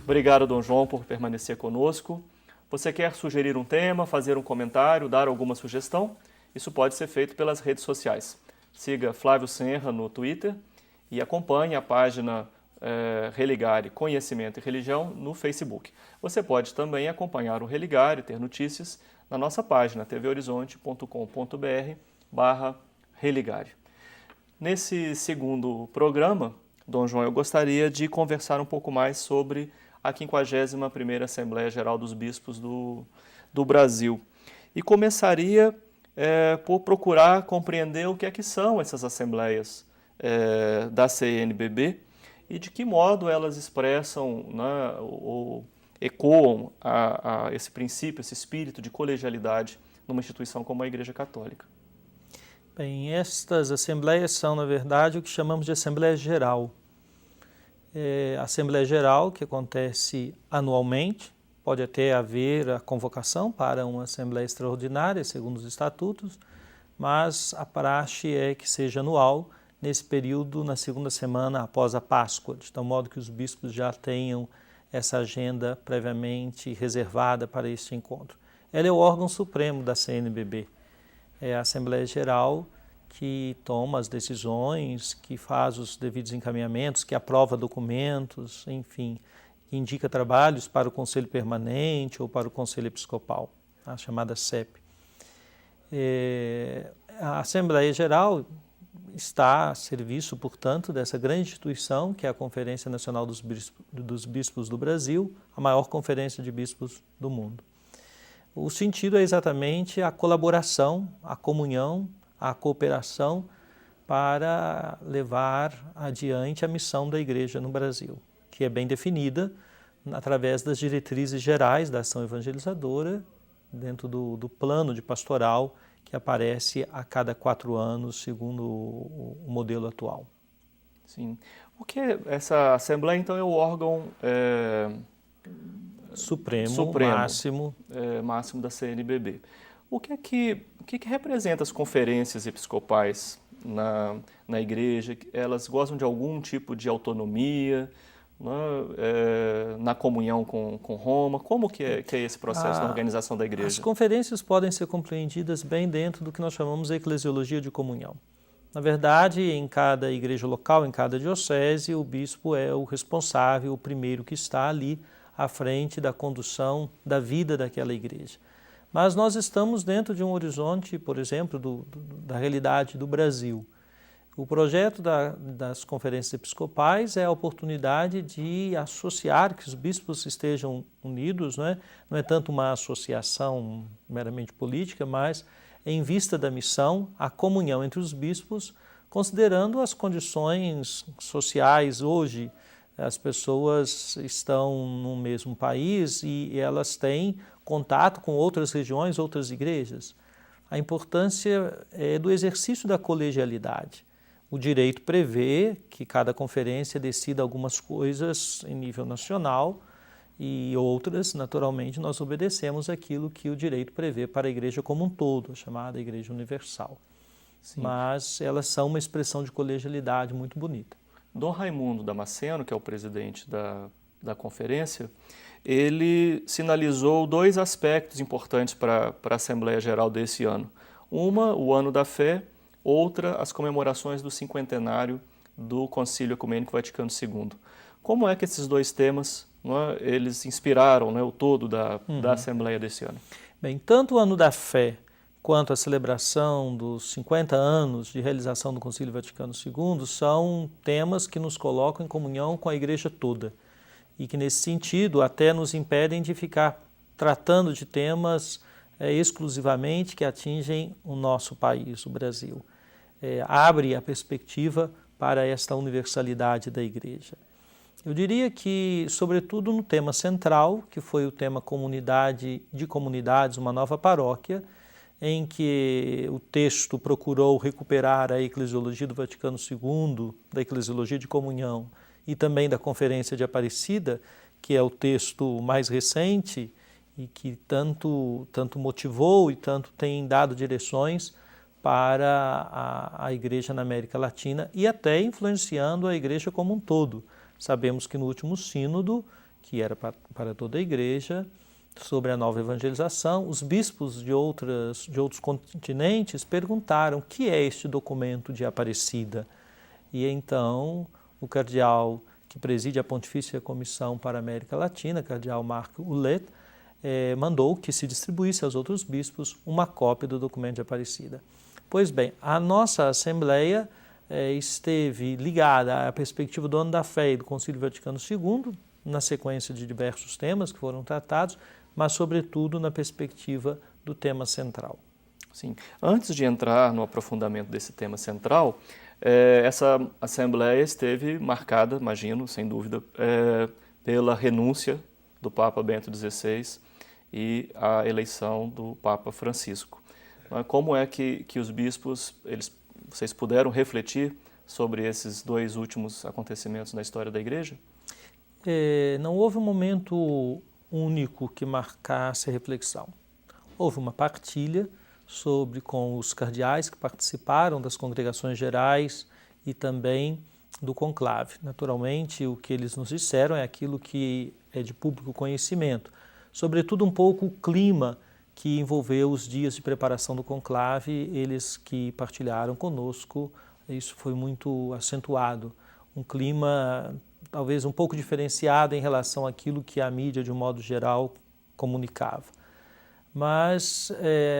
Obrigado, Dom João, por permanecer conosco. Você quer sugerir um tema, fazer um comentário, dar alguma sugestão? Isso pode ser feito pelas redes sociais. Siga Flávio Senra no Twitter e acompanhe a página Religare Conhecimento e Religião no Facebook. Você pode também acompanhar o Religare e ter notícias na nossa página tvhorizonte.com.br/religare. Nesse segundo programa, Dom João, eu gostaria de conversar um pouco mais sobre a 51ª Assembleia Geral dos Bispos do Brasil. E começaria por procurar compreender o que é que são essas assembleias da CNBB e de que modo elas expressam, né, ou ecoam a esse princípio, esse espírito de colegialidade numa instituição como a Igreja Católica. Bem, estas assembleias são, na verdade, o que chamamos de Assembleia Geral. A Assembleia Geral, que acontece anualmente, pode até haver a convocação para uma Assembleia Extraordinária, segundo os estatutos, mas a praxe é que seja anual, nesse período, na segunda semana após a Páscoa, de tal modo que os bispos já tenham essa agenda previamente reservada para este encontro. Ela é o órgão supremo da CNBB. É a Assembleia Geral que toma as decisões, que faz os devidos encaminhamentos, que aprova documentos, enfim, que indica trabalhos para o Conselho Permanente ou para o Conselho Episcopal, a chamada CEP. A Assembleia Geral está a serviço, portanto, dessa grande instituição que é a Conferência Nacional dos Bispos do Brasil, a maior conferência de bispos do mundo. O sentido é exatamente a colaboração, a comunhão, a cooperação para levar adiante a missão da Igreja no Brasil, que é bem definida através das diretrizes gerais da ação evangelizadora, dentro do plano de pastoral que aparece a cada 4 anos, segundo o modelo atual. Sim. O que é essa Assembleia, então, é o órgão Supremo. Máximo da CNBB. O que representa as conferências episcopais na Igreja? Elas gozam de algum tipo de autonomia, né, na comunhão com Roma? Como que é esse processo na organização da Igreja? As conferências podem ser compreendidas bem dentro do que nós chamamos de eclesiologia de comunhão. Na verdade, em cada igreja local, em cada diocese, o bispo é o responsável, o primeiro que está ali à frente da condução da vida daquela igreja. Mas nós estamos dentro de um horizonte, por exemplo, da realidade do Brasil. O projeto das conferências episcopais é a oportunidade de associar, que os bispos estejam unidos, não é tanto uma associação meramente política, mas em vista da missão, a comunhão entre os bispos, considerando as condições sociais hoje. As pessoas estão no mesmo país e elas têm contato com outras regiões, outras igrejas. A importância é do exercício da colegialidade. O direito prevê que cada conferência decida algumas coisas em nível nacional e outras, naturalmente, nós obedecemos aquilo que o direito prevê para a igreja como um todo, a chamada Igreja Universal. Sim. Mas elas são uma expressão de colegialidade muito bonita. Dom Raimundo Damasceno, que é o presidente da conferência, ele sinalizou 2 aspectos importantes para a Assembleia Geral desse ano. Uma, o Ano da Fé, outra, as comemorações do 50º do Concílio Ecumênico Vaticano II. Como é que esses 2 temas, eles inspiraram, o todo da Assembleia desse ano? Bem, tanto o Ano da Fé quanto a celebração dos 50 anos de realização do Concílio Vaticano II são temas que nos colocam em comunhão com a Igreja toda e que, nesse sentido, até nos impedem de ficar tratando de temas exclusivamente que atingem o nosso país, o Brasil. Abre a perspectiva para esta universalidade da Igreja. Eu diria que, sobretudo no tema central, que foi o tema Comunidade de Comunidades, uma nova paróquia, em que o texto procurou recuperar a eclesiologia do Vaticano II, da eclesiologia de comunhão e também da Conferência de Aparecida, que é o texto mais recente e que tanto motivou e tanto tem dado direções para a Igreja na América Latina e até influenciando a Igreja como um todo. Sabemos que no último sínodo que era para toda a igreja, sobre a nova evangelização. Os bispos de outros continentes perguntaram o que é este documento de Aparecida. E então o cardeal que preside a Pontifícia Comissão para a América Latina, cardeal Marc Ouellet, mandou que se distribuísse aos outros bispos uma cópia do documento de Aparecida. Pois bem, a nossa Assembleia esteve ligada à perspectiva do Ano da Fé e do Concílio Vaticano II, na sequência de diversos temas que foram tratados, mas sobretudo na perspectiva do tema central. Sim. Antes de entrar no aprofundamento desse tema central, essa Assembleia esteve marcada, imagino, sem dúvida, pela renúncia do Papa Bento XVI e a eleição do Papa Francisco. Como é que os bispos, vocês puderam refletir sobre esses dois últimos acontecimentos na história da Igreja? Não houve um momento único que marcasse a reflexão. Houve uma partilha com os cardeais que participaram das congregações gerais e também do conclave. Naturalmente, o que eles nos disseram é aquilo que é de público conhecimento, sobretudo um pouco o clima que envolveu os dias de preparação do conclave, eles que partilharam conosco, isso foi muito acentuado, um clima talvez um pouco diferenciado em relação àquilo que a mídia, de um modo geral, comunicava. Mas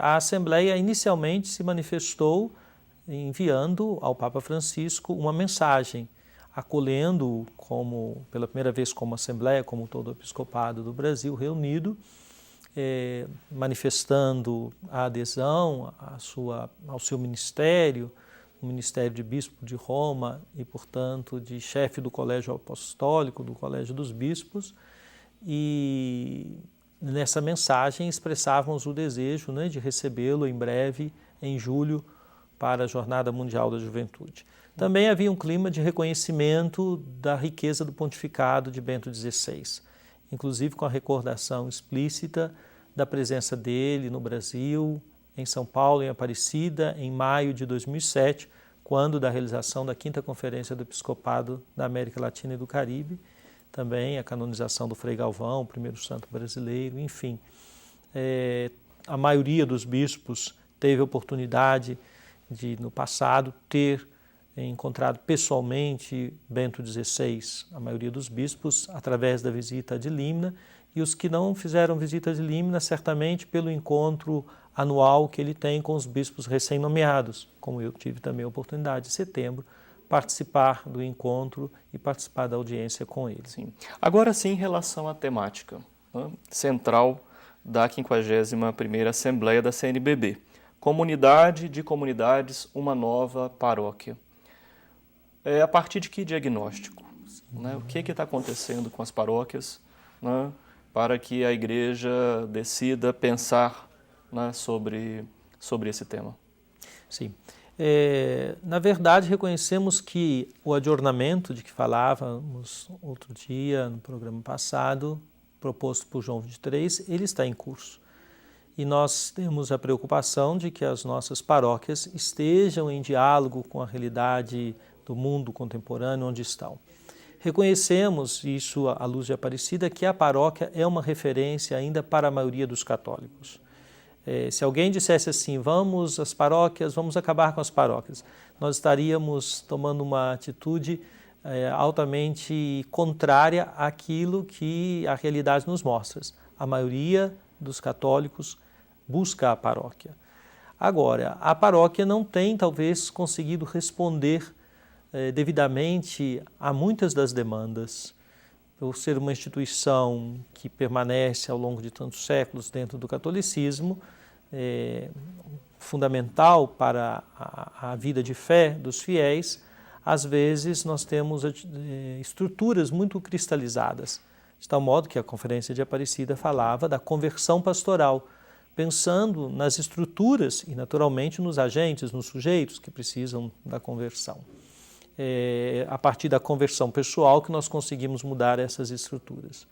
a Assembleia inicialmente se manifestou enviando ao Papa Francisco uma mensagem, acolhendo-o pela primeira vez como Assembleia, como todo o Episcopado do Brasil reunido, manifestando a adesão ao seu ministério, o Ministério de Bispo de Roma e, portanto, de chefe do Colégio Apostólico, do Colégio dos Bispos, e nessa mensagem expressávamos o desejo, de recebê-lo em breve, em julho, para a Jornada Mundial da Juventude. Também havia um clima de reconhecimento da riqueza do pontificado de Bento XVI, inclusive com a recordação explícita da presença dele no Brasil, em São Paulo, em Aparecida, em maio de 2007, quando da realização da 5ª Conferência do Episcopado da América Latina e do Caribe, também a canonização do Frei Galvão, o primeiro santo brasileiro, enfim. A maioria dos bispos teve a oportunidade de, no passado, ter encontrado pessoalmente Bento XVI, a maioria dos bispos, através da visita de Limna, e os que não fizeram visita de Limna, certamente pelo encontro anual que ele tem com os bispos recém-nomeados, como eu tive também a oportunidade, em setembro, participar do encontro e participar da audiência com ele. Sim. Agora sim, em relação à temática central da 51ª Assembleia da CNBB, Comunidade de Comunidades, uma nova paróquia. A partir de que diagnóstico? O que está acontecendo com as paróquias, para que a Igreja decida pensar sobre esse tema? Sim. Na verdade, reconhecemos que o adornamento de que falávamos outro dia, no programa passado, proposto por João XXIII, ele está em curso. E nós temos a preocupação de que as nossas paróquias estejam em diálogo com a realidade do mundo contemporâneo onde estão. Reconhecemos, isso à luz de Aparecida, que a paróquia é uma referência ainda para a maioria dos católicos. Se alguém dissesse assim, vamos acabar com as paróquias, nós estaríamos tomando uma atitude altamente contrária àquilo que a realidade nos mostra. A maioria dos católicos busca a paróquia. Agora, a paróquia não tem, talvez, conseguido responder devidamente a muitas das demandas. Por ser uma instituição que permanece ao longo de tantos séculos dentro do catolicismo, fundamental para a vida de fé dos fiéis, às vezes nós temos estruturas muito cristalizadas, de tal modo que a Conferência de Aparecida falava da conversão pastoral, pensando nas estruturas e, naturalmente, nos agentes, nos sujeitos que precisam da conversão. A partir da conversão pessoal que nós conseguimos mudar essas estruturas.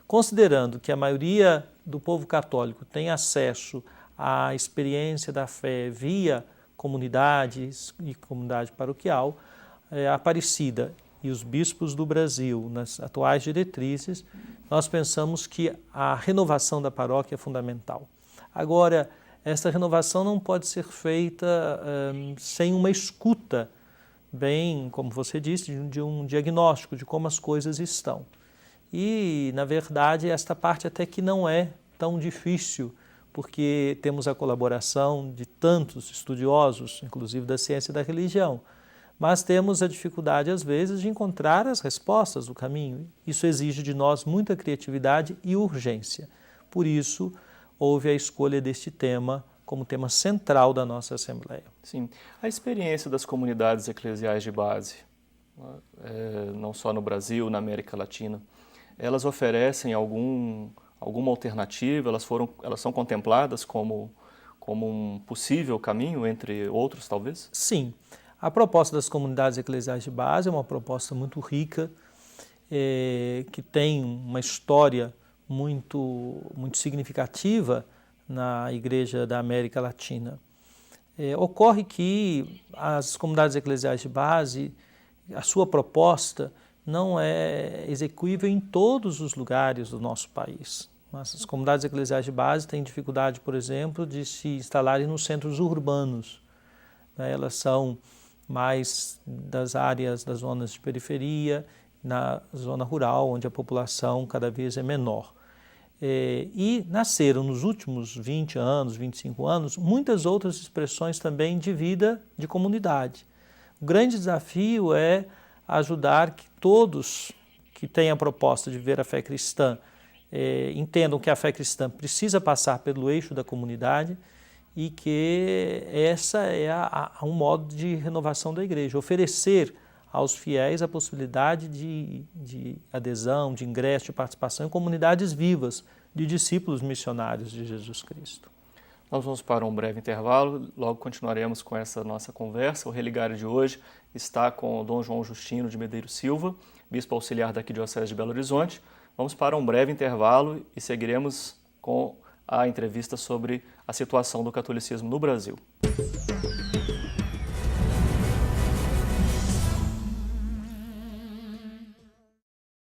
Considerando que a maioria do povo católico tem acesso à experiência da fé via comunidades e comunidade paroquial, a Aparecida e os bispos do Brasil, nas atuais diretrizes, nós pensamos que a renovação da paróquia é fundamental. Agora, essa renovação não pode ser feita sem uma escuta, bem, como você disse, de um diagnóstico de como as coisas estão. E, na verdade, esta parte até que não é tão difícil, porque temos a colaboração de tantos estudiosos, inclusive da ciência da religião, mas temos a dificuldade, às vezes, de encontrar as respostas do caminho. Isso exige de nós muita criatividade e urgência. Por isso, houve a escolha deste tema como tema central da nossa Assembleia. Sim. A experiência das comunidades eclesiais de base, não só no Brasil, na América Latina, elas oferecem alguma alternativa? Elas são contempladas como um possível caminho, entre outros, talvez? Sim. A proposta das comunidades eclesiais de base é uma proposta muito rica, que tem uma história muito significativa na Igreja da América Latina. Ocorre que as comunidades eclesiais de base, a sua proposta não é execuível em todos os lugares do nosso país. Mas as comunidades eclesiais de base têm dificuldade, por exemplo, de se instalarem nos centros urbanos. Elas são mais das áreas, das zonas de periferia, na zona rural, onde a população cada vez é menor. E nasceram nos últimos 20 anos, 25 anos, muitas outras expressões também de vida de comunidade. O grande desafio é ajudar que todos que têm a proposta de viver a fé cristã entendam que a fé cristã precisa passar pelo eixo da comunidade e que essa é um modo de renovação da igreja, oferecer aos fiéis a possibilidade de adesão, de ingresso, de participação em comunidades vivas de discípulos missionários de Jesus Cristo. Nós vamos para um breve intervalo, logo continuaremos com essa nossa conversa. O Religário de hoje está com o Dom João Justino de Medeiros Silva, bispo auxiliar da Arquidiocese de Belo Horizonte. Vamos para um breve intervalo e seguiremos com a entrevista sobre a situação do catolicismo no Brasil.